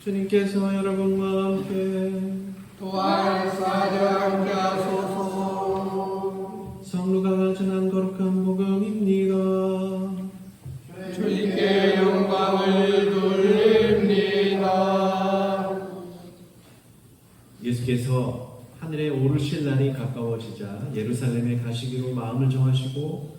주님께서 여러분과 함께 또한 사자와 함께 하소서. 성루가 전한 거룩한 복음입니다. 주님께 영광을 돌립니다. 예수께서 하늘에 오르실 날이 가까워지자 예루살렘에 가시기로 마음을 정하시고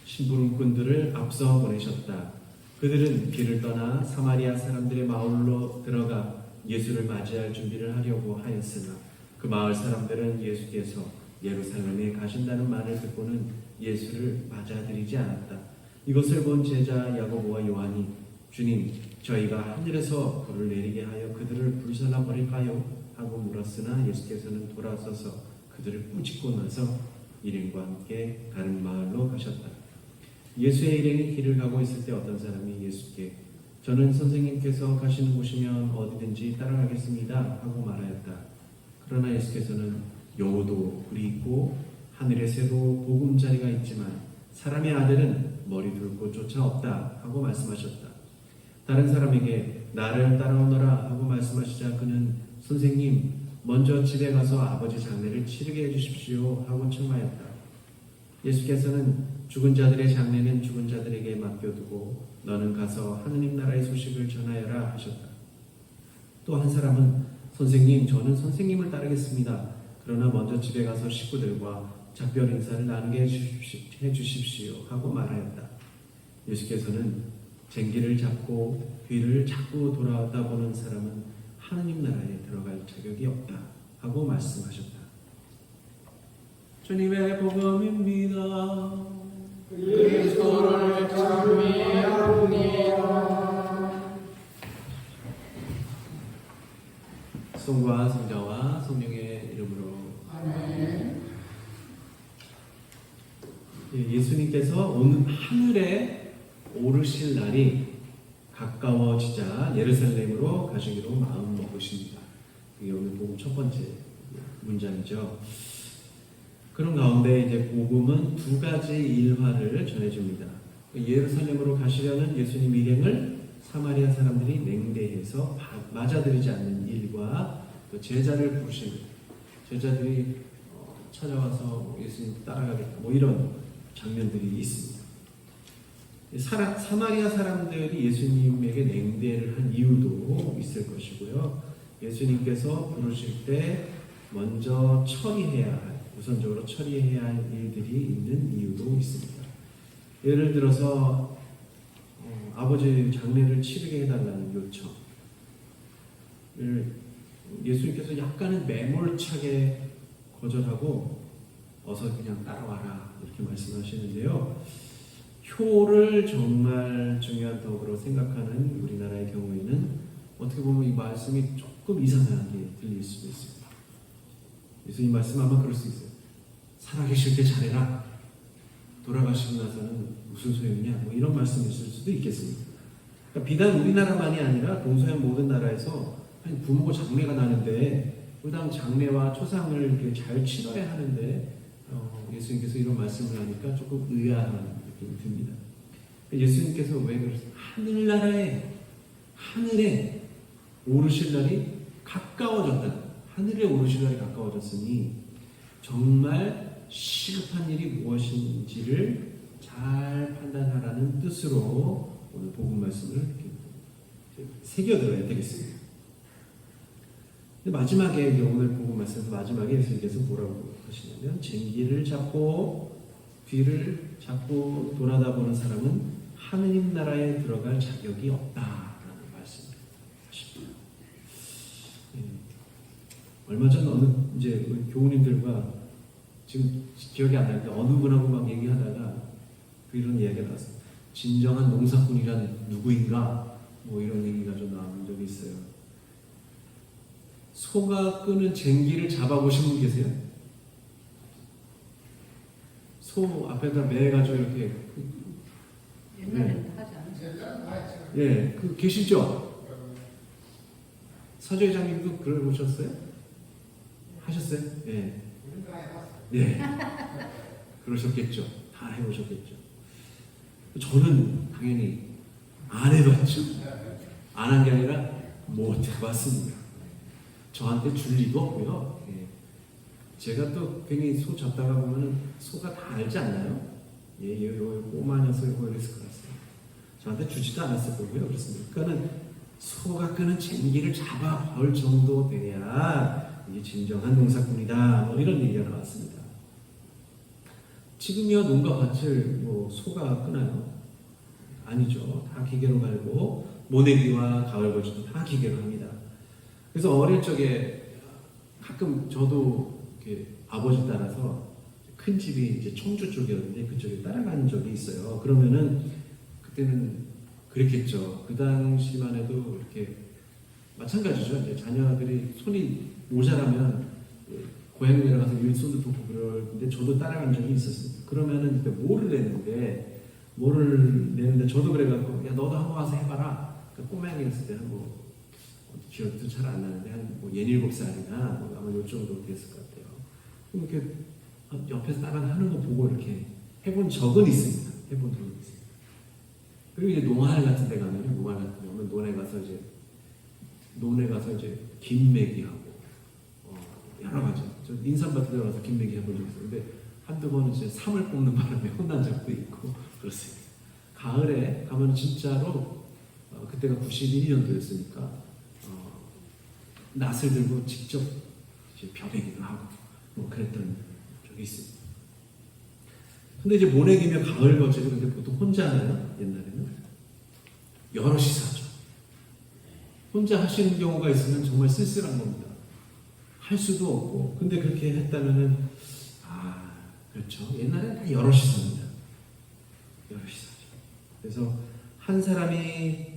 심부름꾼들을 앞서 보내셨다. 그들은 길을 떠나 사마리아 사람들의 마을로 들어가 예수를 맞이할 준비를 하려고 하였으나 그 마을 사람들은 예수께서 예루살렘에 가신다는 말을 듣고는 예수를 맞아들이지 않았다. 이것을 본 제자 야고보와 요한이 주님, 저희가 하늘에서 불을 내리게 하여 그들을 불살라 버릴까요? 하고 물었으나 예수께서는 돌아서서 그들을 꾸짖고 나서 일행과 함께 다른 마을로 가셨다. 예수의 일행이 길을 가고 있을 때 어떤 사람이 예수께 저는 선생님께서 가시는 곳이면 어디든지 따라가겠습니다 하고 말하였다. 그러나 예수께서는 여호도 불이 있고 하늘에서도 보금자리가 있지만 사람의 아들은 머리 둘 곳조차 없다 하고 말씀하셨다. 다른 사람에게 나를 따라오너라 하고 말씀하시자 그는 선생님 먼저 집에 가서 아버지 장례를 치르게 해주십시오 하고 청하였다. 예수께서는 죽은 자들의 장례는 죽은 자들에게 맡겨두고 너는 가서 하느님 나라의 소식을 전하여라 하셨다. 또 한 사람은 선생님 저는 선생님을 따르겠습니다. 그러나 먼저 집에 가서 식구들과 작별 인사를 나누게 해주십시오 하고 말하였다. 예수께서는 쟁기를 잡고 뒤를 자꾸 돌아다 보는 사람은 하느님 나라에 들어갈 자격이 없다 하고 말씀하셨다. 주님의 복음입니다. 그리스도를 찬미합니다. 성부와 성자와 성령의 이름으로 아멘. 예수님께서 오늘 하늘에 오르실 날이 가까워지자 예루살렘으로 가시기로 마음 먹으십니다. 이게 오늘 복음 첫 번째 문장이죠. 그런 가운데 이제 복음은 두 가지 일화를 전해줍니다. 예루살렘으로 가시려는 예수님 일행을 사마리아 사람들이 냉대해서 맞아들이지 않는 일과 또 제자를 부르시는 제자들이 찾아와서 예수님 따라가겠다 뭐 이런 장면들이 있습니다. 사마리아 사람들이 예수님에게 냉대를 한 이유도 있을 것이고요. 예수님께서 부르실 때 먼저 우선적으로 처리해야 할 일들이 있는 이유도 있습니다. 예를 들어서 아버지 장례를 치르게 해달라는 요청을 예수님께서 약간은 매몰차게 거절하고 어서 그냥 따라와라 이렇게 말씀하시는데요. 효를 정말 중요한 덕으로 생각하는 우리나라의 경우에는 어떻게 보면 이 말씀이 조금 이상하게 들릴 수도 있습니다. 예수님 말씀 아마 그럴 수 있어요. 살아계실 때 잘해라. 돌아가시고 나서는 무슨 소용이냐. 뭐 이런 말씀이 있을 수도 있겠습니다. 그러니까 비단 우리나라만이 아니라 동서양 모든 나라에서 부모가 장례가 나는데 그다음 장례와 초상을 이렇게 잘 치러야 하는데 예수님께서 이런 말씀을 하니까 조금 의아한 느낌이 듭니다. 예수님께서 왜 그러세요? 하늘에 오르실 날이 가까워졌다. 하늘에 오르실 날이 가까워졌으니 정말 시급한 일이 무엇인지를 잘 판단하라는 뜻으로 오늘 복음 말씀을 새겨들어야 되겠습니다. 근데 마지막에 오늘 복음 말씀 마지막에 예수님께서 뭐라고 하시냐면 쟁기를 잡고 뒤를 자꾸 돌아다보는 사람은 하느님 나라에 들어갈 자격이 없다라는 말씀을 하십니다. 얼마 전 이제 교우님들과 지금 기억이 안 나는데 어느 분하고 막 얘기하다가 이런 이야기가 나왔어요. 진정한 농사꾼이란 누구인가? 뭐 이런 얘기가 좀 나온 적이 있어요. 소가 끄는 쟁기를 잡아보신 분 계세요? 소 앞에다 매가지고 이렇게 옛날에는 하지 않았어요. 예, 계시죠? 사조회장님도 그걸 보셨어요? 하셨어요? 예. 예. 그러셨겠죠. 다 해보셨겠죠. 저는 당연히 안 해봤죠. 안 한 게 아니라 못 해봤습니다. 저한테 줄 리도 없고요. 예. 제가 또 괜히 소 잡다가 보면은 소가 다 알지 않나요? 예, 요 꼬마 녀석 이거 이랬을 것 같습니다. 저한테 주지도 않았을 거고요. 그렇습니다. 그러니까는 소가 끄는 쟁기를 잡아볼 정도 돼야 이게 진정한 농사꾼이다. 뭐 이런 얘기가 나왔습니다. 지금이야 농가 밭을 뭐 소가 끄나요? 아니죠. 다 기계로 갈고 모내기와 가을거주도 다 기계로 합니다. 그래서 어릴 적에 가끔 저도 이렇게 아버지 따라서 큰 집이 이제 청주 쪽이었는데 그쪽에 따라가는 적이 있어요. 그러면은 그때는 그랬겠죠. 그 당시만 해도 이렇게 마찬가지죠. 이제 자녀들이 손이 모자라면 고향에 내려가서 일손도 돕고 그러는데 저도 따라간 적이 있었습니다. 그러면은 그때 뭐를 내는데 저도 그래갖고 야 너도 한번 와서 해봐라. 그러니까 꼬맹이였을 때는 뭐 기억도 잘 안 나는데 한뭐 17살이나 뭐 아마 요 정도 됐을 것 같아요. 그럼 이렇게 옆에서 따라하는 거 보고 이렇게 해본 적은 있습니다. 해본 적은 있습니다. 그리고 이제 농활 같은 데 가면 논에 가서 이제 김매기하고 여러 가지. 저 인삼밭에 들어가서 김매기 해본 적 있었는데 한두 번은 이제 삼을 뽑는 바람에 혼난 적도 있고 그렇습니다. 가을에 가면 진짜로 그때가 91년도였으니까 낫을 들고 직접 이제 벼베기도 하고 뭐 그랬던 적이 있습니다. 근데 이제 모내기며 가을 거제를 근데 보통 혼자 하나요? 옛날에는 여럿이서 하죠. 혼자 하시는 경우가 있으면 정말 쓸쓸한 겁니다. 할 수도 없고 근데 그렇게 했다면은 그렇죠. 옛날에는 다 여럿이서 합니다. 여럿이서 하죠. 그래서 한 사람이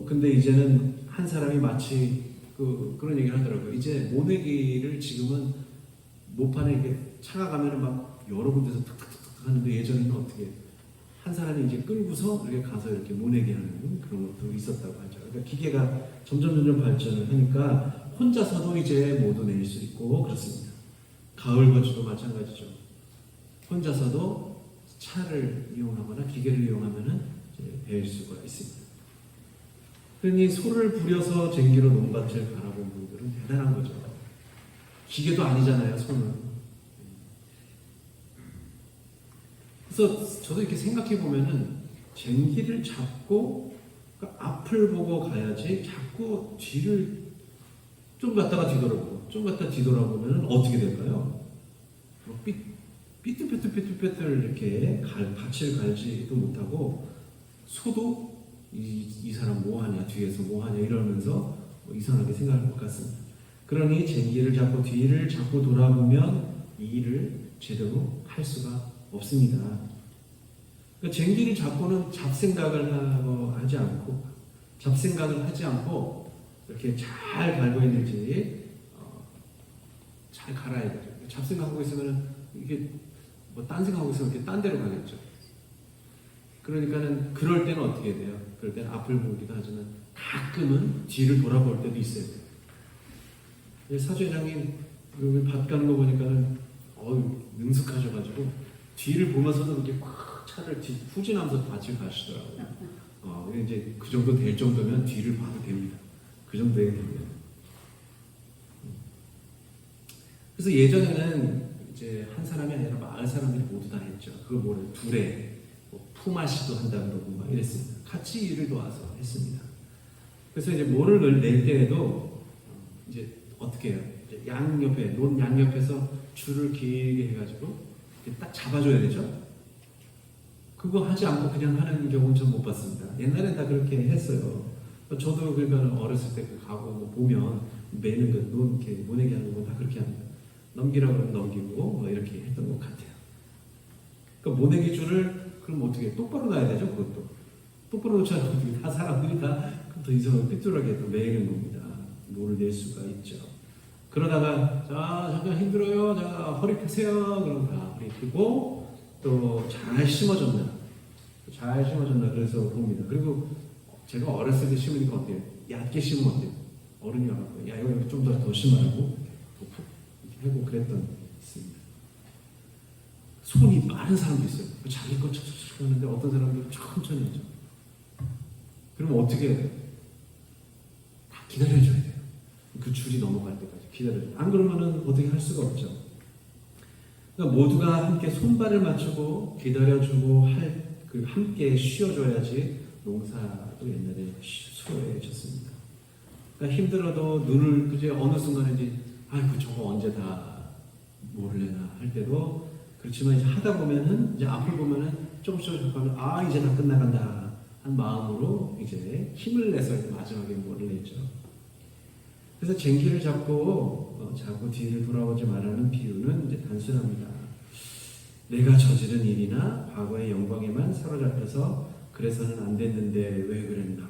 근데 이제는 한 사람이 마치 그런 얘기를 하더라고요. 이제 모내기를 지금은 모판에 이렇게 차가 가면은 막 여러 군데서 탁탁탁탁 하는데 예전에는 어떻게 한 사람이 이제 끌고서 이렇게 가서 이렇게 모내기 하는 그런 것도 있었다고 하죠. 그러니까 기계가 점점 발전을 하니까 혼자서도 이제 모두 낼 수 있고 그렇습니다. 가을 거주도 마찬가지죠. 혼자서도 차를 이용하거나 기계를 이용하면은 이제 벨 수가 있습니다. 그러니 소를 부려서 쟁기로 논밭을 바라본 분들은 대단한 거죠. 기계도 아니잖아요, 소는. 그래서 저도 이렇게 생각해 보면은 쟁기를 잡고 그러니까 앞을 보고 가야지 자꾸 뒤를 좀 갔다가 뒤돌아보고 좀 갔다 뒤돌아보면 어떻게 될까요? 삐뚤빼뚤 이렇게 밭을 갈지도 못하고 소도 이 사람 뭐하냐 뒤에서 뭐하냐 이러면서 이상하게 생각할 것 같습니다. 그러니 쟁기를 잡고 뒤를 잡고 돌아보면 이 일을 제대로 할 수가 없습니다. 그러니까 쟁기를 잡고는 잡생각을 하지 않고 이렇게 잘 갈고 있는지 잘 갈아야 되죠. 잡생각하고 있으면 이게 뭐 딴 생각하고 있으면 이렇게 딴 데로 가겠죠. 그러니까는 그럴 때는 어떻게 돼요? 그럴 때는 앞을 보기도 하지만 가끔은 뒤를 돌아볼 때도 있어야 돼요. 사주회장님 여기 밭 가는 거 보니까는 능숙하셔가지고 뒤를 보면서도 이렇게 꽉 차를 후진하면서 밭을 가시더라고요. 이제 그 정도 될 정도면 뒤를 봐도 됩니다. 그 정도 되면 됩니다. 그래서 예전에는 이제 한 사람이 아니라 마을 사람들이 모두 다 했죠. 그걸 뭐래 둘에 품앗이도 한다 그러고 막 이랬습니다. 같이 일을 도와서 했습니다. 그래서 이제 모를 낼 때에도 이제 어떻게 해요? 이제 논 양옆에서 줄을 길게 해가지고 딱 잡아줘야 되죠. 그거 하지 않고 그냥 하는 경우는 전 못 봤습니다. 옛날엔 다 그렇게 했어요. 저도 그러니까 어렸을 때 가고 보면 매는 논 이렇게 모내기 하는 거 다 그렇게 합니다. 넘기라고 하면 넘기고 뭐 이렇게 했던 것 같아요. 그러니까 모내기 줄을 그럼 어떻게 똑바로 놔야 되죠? 그것도 똑바로 놓지 않고 어떻게 다 사람들이 다 더 이상하게 삐뚤하게 또 매는 겁니다. 모를 낼 수가 있죠. 그러다가 자 잠깐 힘들어요. 자 허리 펴세요. 그럼 다 허리 펴고 또 잘 심어졌나 그래서 봅니다. 그리고 제가 어렸을 때 심으니까 어때요? 얕게 심으면 어때요? 어른이 와서 야 이거 좀 더 심으라고 푹 하고 그랬던 게 있습니다. 손이 빠른 사람도 있어요. 자기 거 척척척 하는데 어떤 사람들은 천천히 하죠. 그러면 어떻게 해야 돼요? 다 기다려줘야 돼요. 그 줄이 넘어갈 때까지 기다려줘요. 안 그러면은 어떻게 할 수가 없죠. 그러니까 모두가 함께 손발을 맞추고 기다려주고 그 함께 쉬어줘야지 농사도 옛날에 수월해졌습니다. 그러니까 힘들어도 눈을 그제 어느 순간인지 아이고 저거 언제 다 모를래나 할 때도 그렇지만 이제 하다 보면은 이제 앞을 보면은 조금씩 가면 아 이제 다 끝나간다 한 마음으로 이제 힘을 내서 이제 마지막에 모를 냈죠. 그래서 쟁기를 잡고 뒤를 돌아보지 말라는 비유는 이제 단순합니다. 내가 저지른 일이나 과거의 영광에만 사로잡혀서 그래서는 안 됐는데 왜 그랬나?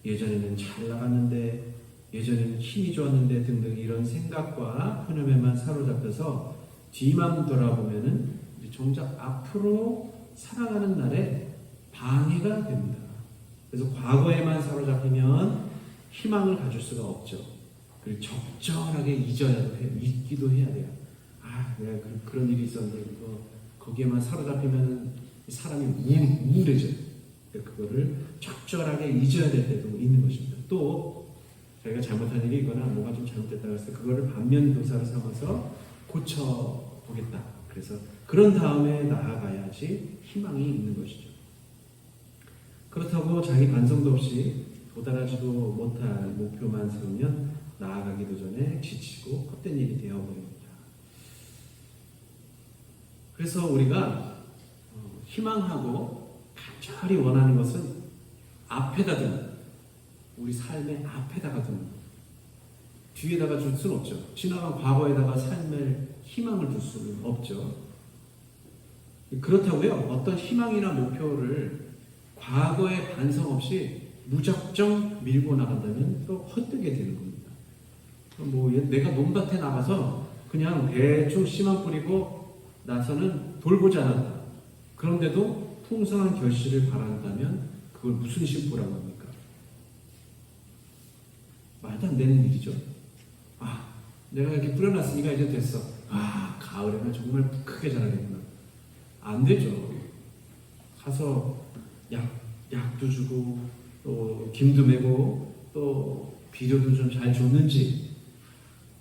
예전에는 잘 나갔는데, 예전에는 힘이 좋았는데 등등 이런 생각과 흐름에만 사로잡혀서 뒤만 돌아보면은 이제 정작 앞으로 살아가는 날에 방해가 됩니다. 그래서 과거에만 사로잡히면 희망을 가질 수가 없죠. 그리고 적절하게 잊기도 해야 돼요. 아, 내가 그런 일이 있었는데 거기에만 사로잡히면 사람이 우울해져요. 그거를 적절하게 잊어야 될 때도 있는 것입니다. 또 자기가 잘못한 일이 있거나 뭐가 좀 잘못됐다고 했을 때 그거를 반면교사로 삼아서 고쳐보겠다. 그래서 그런 다음에 나아가야지 희망이 있는 것이죠. 그렇다고 자기 반성도 없이 도달하지도 못할 목표만 세우면 나아가기도 전에 지치고 헛된 일이 되어버립니다. 그래서 우리가 희망하고 간절히 원하는 것은 앞에다 두는, 우리 삶의 앞에다가 두는, 뒤에다가 줄 수는 없죠. 지나간 과거에다가 삶의 희망을 둘 수는 없죠. 그렇다고요, 어떤 희망이나 목표를 과거에 반성 없이 무작정 밀고 나간다면 또 헛되게 되는 겁니다. 뭐 내가 논밭에 나가서 그냥 대충 씨만 뿌리고 나서는 돌보지 않았다. 그런데도 풍성한 결실을 바란다면 그걸 무슨 심보라고 합니까? 말도 안 되는 일이죠. 아, 내가 이렇게 뿌려놨으니까 이제 됐어. 아, 가을에는 정말 크게 자라겠구나. 안 되죠. 가서 약도 주고 또 김도 메고 또 비료도 좀 잘 줬는지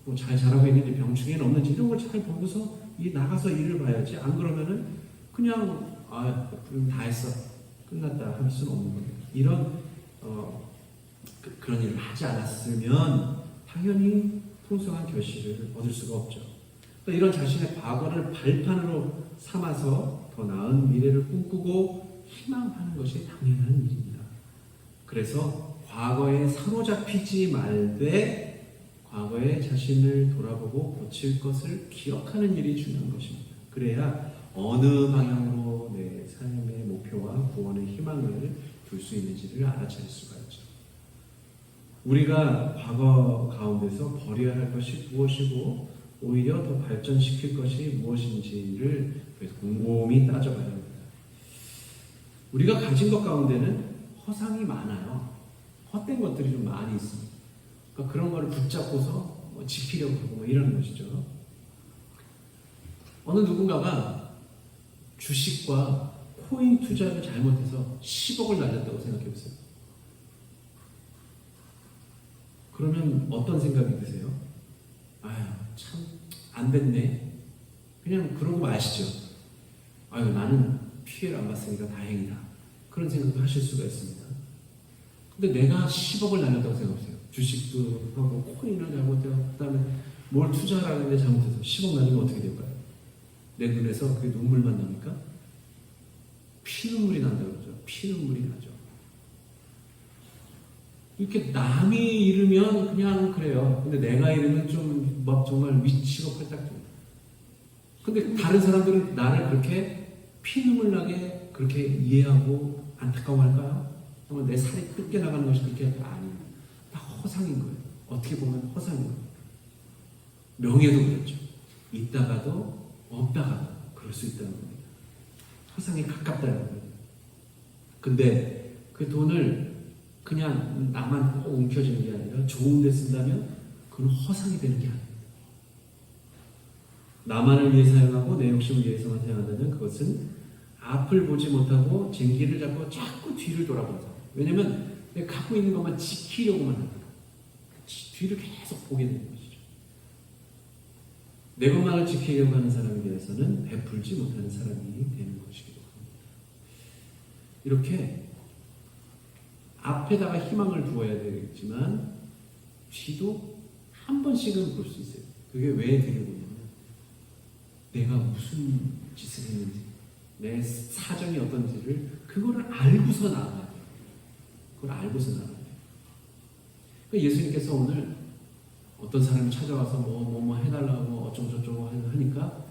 뭐 잘 자라고 있는지 병충해는 없는지 이런 걸 잘 보고서 나가서 일을 봐야지. 안 그러면은 그냥 다 했어 끝났다 할 수는 없는 겁니다. 이런 그런 일을 하지 않았으면 당연히 풍성한 결실을 얻을 수가 없죠. 이런 자신의 과거를 발판으로 삼아서 더 나은 미래를 꿈꾸고 희망하는 것이 당연한 일입니다. 그래서 과거에 사로잡히지 말되 과거의 자신을 돌아보고 고칠 것을 기억하는 일이 중요한 것입니다. 그래야 어느 방향으로 내 삶의 목표와 구원의 희망을 둘 수 있는지를 알아차릴 수가 있죠. 우리가 과거 가운데서 버려야 할 것이 무엇이고 오히려 더 발전시킬 것이 무엇인지를 곰곰이 따져봐야 합니다. 우리가 가진 것 가운데는 허상이 많아요. 헛된 것들이 좀 많이 있습니다. 그러니까 그런 거를 붙잡고서 지키려고 하고 이러는 것이죠. 어느 누군가가 주식과 코인 투자를 잘못해서 10억을 날렸다고 생각해 보세요. 그러면 어떤 생각이 드세요? 아유, 참 안 됐네. 그냥 그러고 마시죠. 아유, 나는 피해를 안 봤으니까 다행이다. 그런 생각도 하실 수가 있습니다. 근데 내가 10억을 날렸다고 생각해보세요. 주식도 하고 코인을 잘못해서 그다음에 뭘 투자하라는데 잘못해서 10억 날리면 어떻게 될까요? 내 눈에서 그게 눈물만 납니까? 피눈물이 난다고 그러죠. 피눈물이 나죠. 이렇게 남이 잃으면 그냥 그래요. 근데 내가 잃으면 좀 막 정말 미치고 팔딱 좀. 근데 다른 사람들은 나를 그렇게 피눈물 나게 그렇게 이해하고 안타까워할까요? 정말 내 살이 뜯겨나가는 것이 그렇게 아니에요. 다 허상인 거예요. 어떻게 보면 허상인 거예요. 명예도 그렇죠. 있다가도 없다가도 그럴 수 있다는 겁니다. 허상에 가깝다는 거예요. 근데 그 돈을 그냥 나만 꼭 움켜쥐는 게 아니라 좋은 데 쓴다면 그건 허상이 되는 게 아니에요. 나만을 위해 사용하고 내 욕심을 위해서만 사용한다면 그것은 앞을 보지 못하고 쟁기를 잡고 자꾸 뒤를 돌아본다. 왜냐면 내가 갖고 있는 것만 지키려고만 합니다. 뒤를 계속 보게 되는 것이죠. 내 것만을 지키려고 하는 사람에 대해서는 베풀지 못하는 사람이 되는 것이기도 합니다. 이렇게 앞에다가 희망을 두어야 되겠지만 뒤도 한 번씩은 볼 수 있어요. 그게 왜 되게 보냐면 내가 무슨 짓을 했는지 내 사정이 어떤지를 그거를 알고서 나아가야 돼요. 그걸 알고서 나아가야 돼요. 그러니까 예수님께서 오늘 어떤 사람이 찾아와서 뭐 해달라고 어쩌고저쩌고 하니까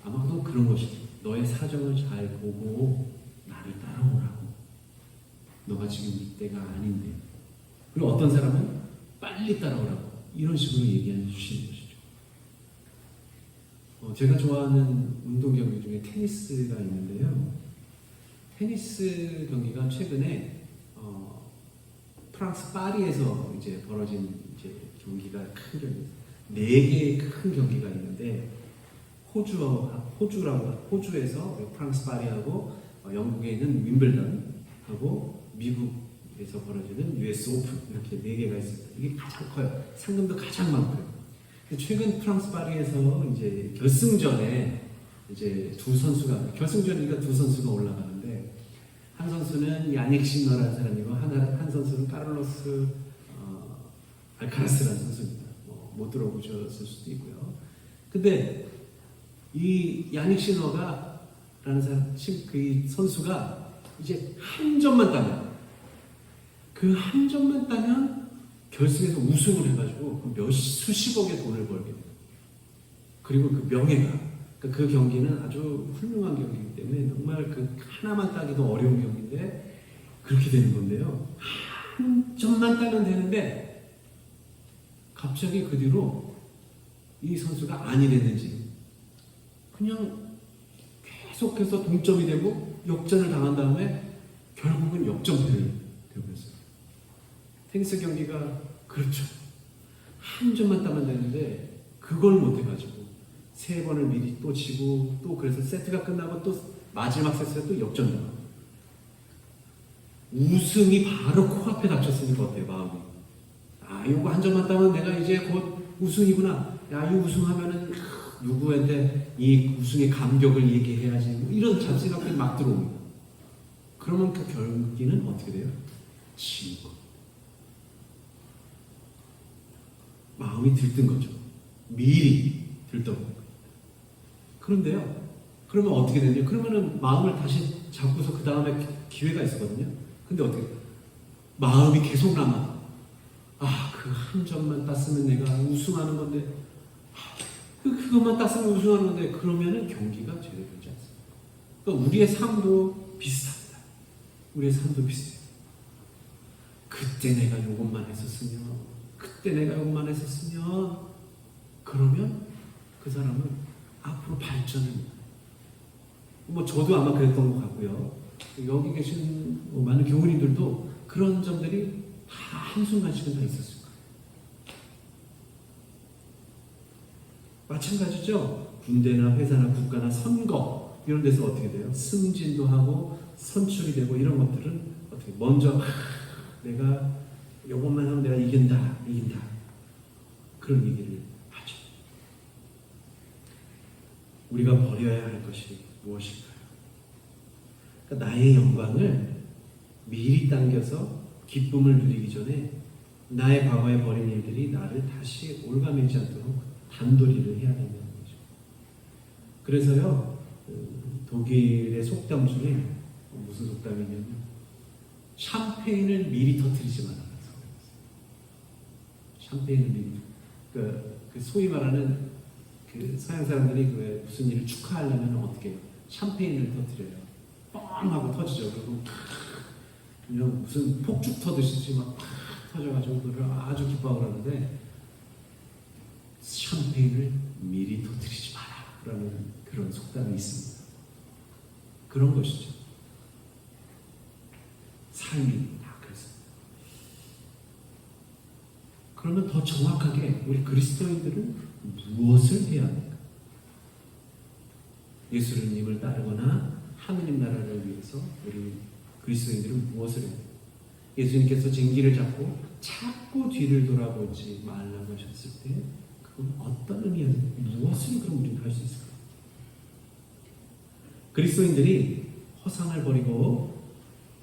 아마도 그런 것이죠. 너의 사정을 잘 보고 나를 따라오라고. 너가 지금 이때가 아닌데. 그리고 어떤 사람은 빨리 따라오라고. 이런 식으로 얘기해 주시는 것이죠. 제가 좋아하는 운동 경기 중에 테니스가 있는데요. 테니스 경기가 최근에 프랑스 파리에서 이제 벌어진 이제 경기가 큰 경기, 4개의 큰 경기가 있는데 호주에서 프랑스 파리하고 영국에 있는 윈블던하고 미국에서 벌어지는 US 오픈 이렇게 4개가 있습니다. 이게 가장 커요. 상금도 가장 많고요. 최근 프랑스 파리에서 이제 결승전에 이제 결승전이니까 두 선수가 올라가는데 한 선수는 야닉 시너라는 사람이고 한 선수는 카를로스 알카라스라는 선수입니다. 못 들어보셨을 수도 있고요. 근데 이 야닉 시너라는 사람, 그 선수가 이제 한 점만 따면 그 한 점만 따면 결승에서 우승을 해가지고 수십억의 돈을 벌게 돼요. 그리고 그 명예가, 그 경기는 아주 훌륭한 경기이기 때문에 정말 그 하나만 따기도 어려운 경기인데 그렇게 되는 건데요. 한 점만 따면 되는데 갑자기 그 뒤로 이 선수가 아니랬는지 그냥 계속해서 동점이 되고 역전을 당한 다음에 결국은 역전패를 되어버렸어요. 테니스 경기가 그렇죠. 한 점만 따면 되는데 그걸 못해가지고 3번을 미리 또 지고 또 그래서 세트가 끝나고 또 마지막 세트에 또 역전당하고 우승이 바로 코앞에 닥쳤으니까 어때요 마음이? 요거 한 점만 따면 내가 이제 곧 우승이구나. 이 우승하면은 누구한테 이 우승의 감격을 얘기해야지. 이런 잡생각들이 막 들어옵니다. 그러면 그 결국에는 어떻게 돼요? 지고 마음이 들뜬 거죠. 미리 들떴고. 그런데요. 그러면 어떻게 되냐? 그러면은 마음을 다시 잡고서 그 다음에 기회가 있었거든요. 근데 어떻게? 마음이 계속 남아. 그 한 점만 땄으면 내가 우승하는 건데, 그것만 땄으면 우승하는 건데, 그러면은 경기가 제대로 되지 않습니다. 그러니까 우리의 삶도 비슷합니다. 우리의 삶도 비슷해요. 그때 내가 요것만 했었으면, 그러면 그 사람은 앞으로 발전을 저도 아마 그랬던 것 같고요. 여기 계신 많은 교우님들도 그런 점들이 다 한순간씩은 다 있었을 거예요. 마찬가지죠. 군대나 회사나 국가나 선거 이런 데서 어떻게 돼요? 승진도 하고 선출이 되고 이런 것들은 어떻게 먼저 내가 이것만 하면 내가 이긴다 그런 얘기를 하죠. 우리가 버려야 할 것이 무엇일까요? 그러니까 나의 영광을 미리 당겨서 기쁨을 누리기 전에 나의 과거에 버린 일들이 나를 다시 올가매지 않도록 단도리를 해야 된다는 거죠. 그래서요, 독일의 속담 중에 무슨 속담이냐면 샴페인을 미리 터뜨리지 마라. 샴페인을 미리. 그 소위 말하는 그 서양 사람들이 그 무슨 일을 축하하려면 어떻게 해요? 샴페인을 터뜨려요. 뻥 하고 터지죠. 그리고 그냥 무슨 폭죽 터듯이 막 터져가지고 그걸 아주 기뻐하고 그러는데 샴페인을 미리 터뜨리지 마라 라는 그런 속담이 있습니다. 그런 것이죠. 삶이 다 그렇습니다. 그러면 더 정확하게 우리 그리스도인들은 무엇을 해야 합니까? 예수님을 따르거나 하느님 나라를 위해서 우리 그리스도인들은 무엇을 해야 합니까? 예수님께서 쟁기를 잡고 자꾸 뒤를 돌아보지 말라고 하셨을 때 그건 어떤 의미였나요? 무엇을 그럼 우리는 할 수 있을까요? 그리스도인들이 허상을 버리고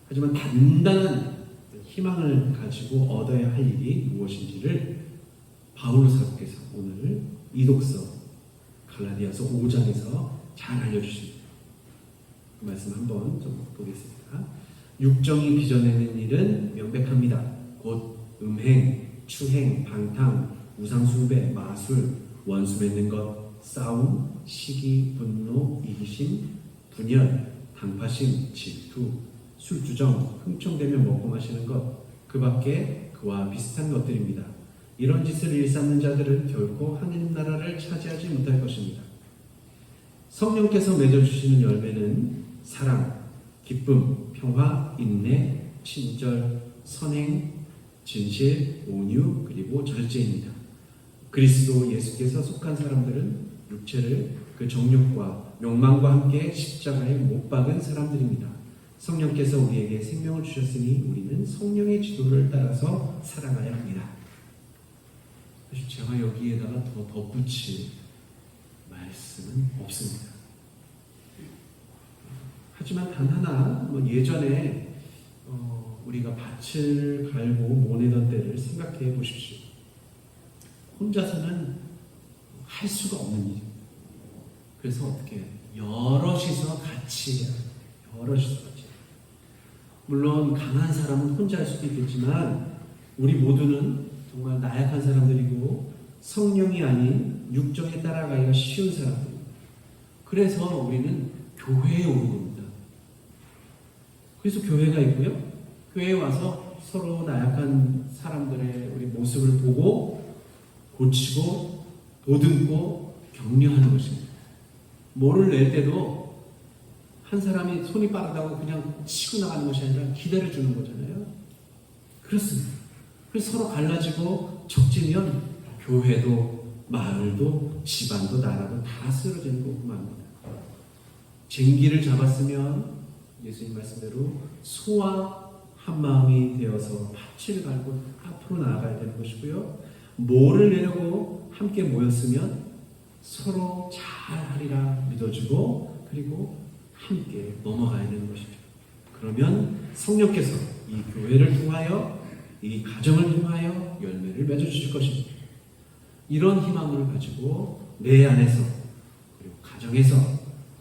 하지만 단단한 희망을 가지고 얻어야 할 일이 무엇인지를 바울로 사도께서 오늘 이 독서 갈라디아서 5장에서 잘 알려주십니다. 그 말씀 한번 좀 보겠습니다. 육정이 빚어내는 일은 명백합니다. 곧 음행, 추행, 방탕, 우상숭배, 마술, 원수 맺는 것, 싸움, 시기, 분노, 이기심, 분열, 당파심, 질투, 술주정, 흥청대며 먹고 마시는 것, 그 밖에 그와 비슷한 것들입니다. 이런 짓을 일삼는 자들은 결코 하느님 나라를 차지하지 못할 것입니다. 성령께서 맺어주시는 열매는 사랑, 기쁨, 평화, 인내, 친절, 선행, 진실, 온유, 그리고 절제입니다. 그리스도 예수께서 속한 사람들은 육체를 그 정욕과 욕망과 함께 십자가에 못 박은 사람들입니다. 성령께서 우리에게 생명을 주셨으니 우리는 성령의 지도를 따라서 살아가야 합니다. 사실 제가 여기에다가 더 덧붙일 말씀은 없습니다. 하지만 단 하나, 예전에 우리가 밭을 갈고 모내던 때를 생각해 보십시오. 혼자서는 할 수가 없는 일입니다. 그래서 어떻게 해요? 여럿이서 같이 해요. 여럿이서 같이 해요. 물론 강한 사람은 혼자 할 수도 있겠지만 우리 모두는 정말 나약한 사람들이고 성령이 아닌 육정에 따라가기가 쉬운 사람들입니다. 그래서 우리는 교회에 오는 겁니다. 그래서 교회가 있고요. 교회에 와서 서로 나약한 사람들의 우리 모습을 보고 고치고 보듬고 격려하는 것입니다. 뭐를 낼 때도 한 사람이 손이 빠르다고 그냥 치고 나가는 것이 아니라 기다려주는 거잖아요. 그렇습니다. 그래서 서로 갈라지고 적지면 교회도 마을도 집안도 나라도 다 쓰러지는 것뿐만 아닙니다. 쟁기를 잡았으면 예수님 말씀대로 소와 한 마음이 되어서 밭을 갈고 앞으로 나아가야 되는 것이고요. 뭐를 내려고 함께 모였으면 서로 잘하리라 믿어주고 그리고 함께 넘어가야 되는 것입니다. 그러면 성령께서 이 교회를 통하여 이 가정을 통하여 열매를 맺어주실 것입니다. 이런 희망을 가지고 내 안에서 그리고 가정에서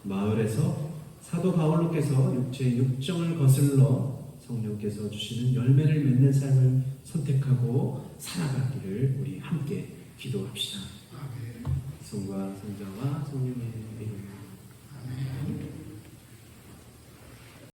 마을에서 사도 바울로께서 육체의 육정을 거슬러 성령께서 주시는 열매를 맺는 삶을 선택하고 살아가기를 우리 함께 기도합시다. 성과 성자와 성령의 이름으로